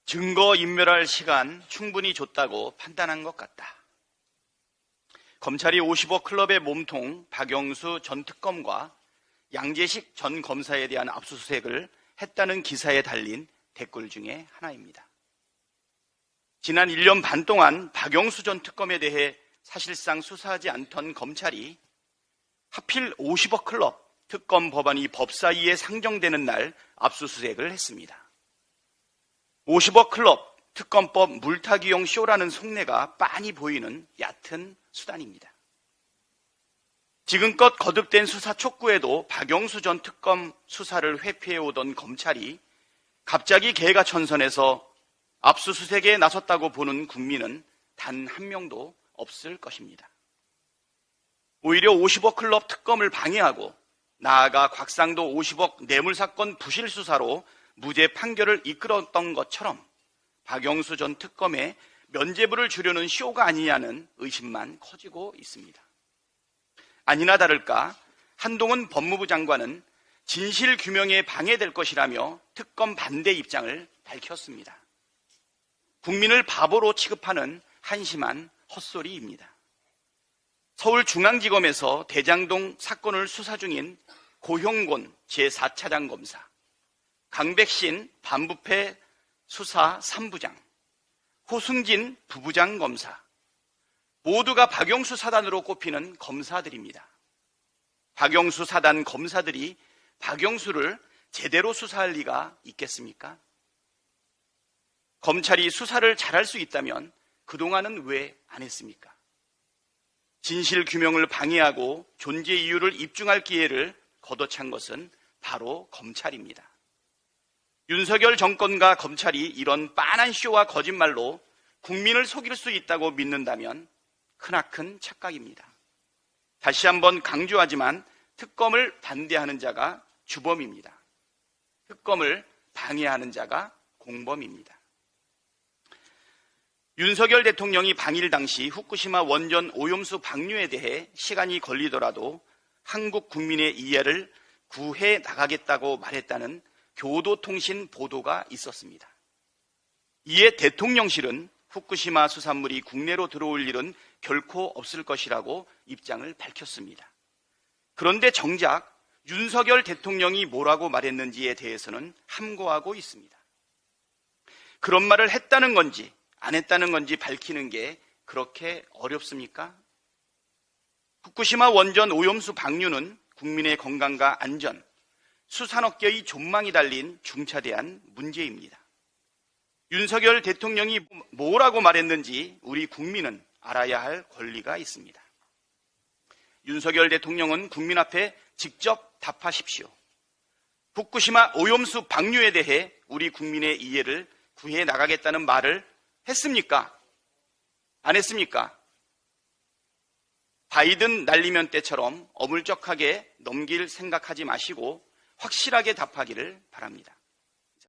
증거인멸할 시간 충분히 줬다고 판단한 것 같다. 검찰이 50억 클럽의 몸통 박영수 전 특검과 양재식 전 검사에 대한 압수수색을 했다는 기사에 달린 댓글 중에 하나입니다. 지난 1년 반 동안 박영수 전 특검에 대해 사실상 수사하지 않던 검찰이 하필 50억 클럽 특검 법안이 법사위에 상정되는 날 압수수색을 했습니다. 50억 클럽 특검법 물타기용 쇼라는 속내가 빤히 보이는 얕은 수단입니다. 지금껏 거듭된 수사 촉구에도 박영수 전 특검 수사를 회피해오던 검찰이 갑자기 개가천선해서 압수수색에 나섰다고 보는 국민은 단 한 명도 없을 것입니다. 오히려 50억 클럽 특검을 방해하고 나아가 곽상도 50억 뇌물사건 부실 수사로 무죄 판결을 이끌었던 것처럼 박영수 전 특검의 면죄부를 주려는 쇼가 아니냐는 의심만 커지고 있습니다. 아니나 다를까 한동훈 법무부 장관은 진실규명에 방해될 것이라며 특검 반대 입장을 밝혔습니다. 국민을 바보로 취급하는 한심한 헛소리입니다. 서울중앙지검에서 대장동 사건을 수사 중인 고형곤 제4차장 검사, 강백신 반부패 수사 3부장, 호승진 부부장 검사, 모두가 박영수 사단으로 꼽히는 검사들입니다. 박영수 사단 검사들이 박영수를 제대로 수사할 리가 있겠습니까? 검찰이 수사를 잘할 수 있다면 그동안은 왜 안 했습니까? 진실규명을 방해하고 존재 이유를 입증할 기회를 걷어찬 것은 바로 검찰입니다. 윤석열 정권과 검찰이 이런 빤한 쇼와 거짓말로 국민을 속일 수 있다고 믿는다면 크나큰 착각입니다. 다시 한번 강조하지만 특검을 반대하는 자가 주범입니다. 특검을 방해하는 자가 공범입니다. 윤석열 대통령이 방일 당시 후쿠시마 원전 오염수 방류에 대해 시간이 걸리더라도 한국 국민의 이해를 구해 나가겠다고 말했다는 교도통신 보도가 있었습니다. 이에 대통령실은 후쿠시마 수산물이 국내로 들어올 일은 결코 없을 것이라고 입장을 밝혔습니다. 그런데 정작 윤석열 대통령이 뭐라고 말했는지에 대해서는 함구하고 있습니다. 그런 말을 했다는 건지 안 했다는 건지 밝히는 게 그렇게 어렵습니까? 후쿠시마 원전 오염수 방류는 국민의 건강과 안전, 수산업계의 존망이 달린 중차대한 문제입니다. 윤석열 대통령이 뭐라고 말했는지 우리 국민은 알아야 할 권리가 있습니다. 윤석열 대통령은 국민 앞에 직접 답하십시오. 후쿠시마 오염수 방류에 대해 우리 국민의 이해를 구해 나가겠다는 말을 했습니까? 안 했습니까? 바이든 날리면 때처럼 어물쩍하게 넘길 생각하지 마시고 확실하게 답하기를 바랍니다.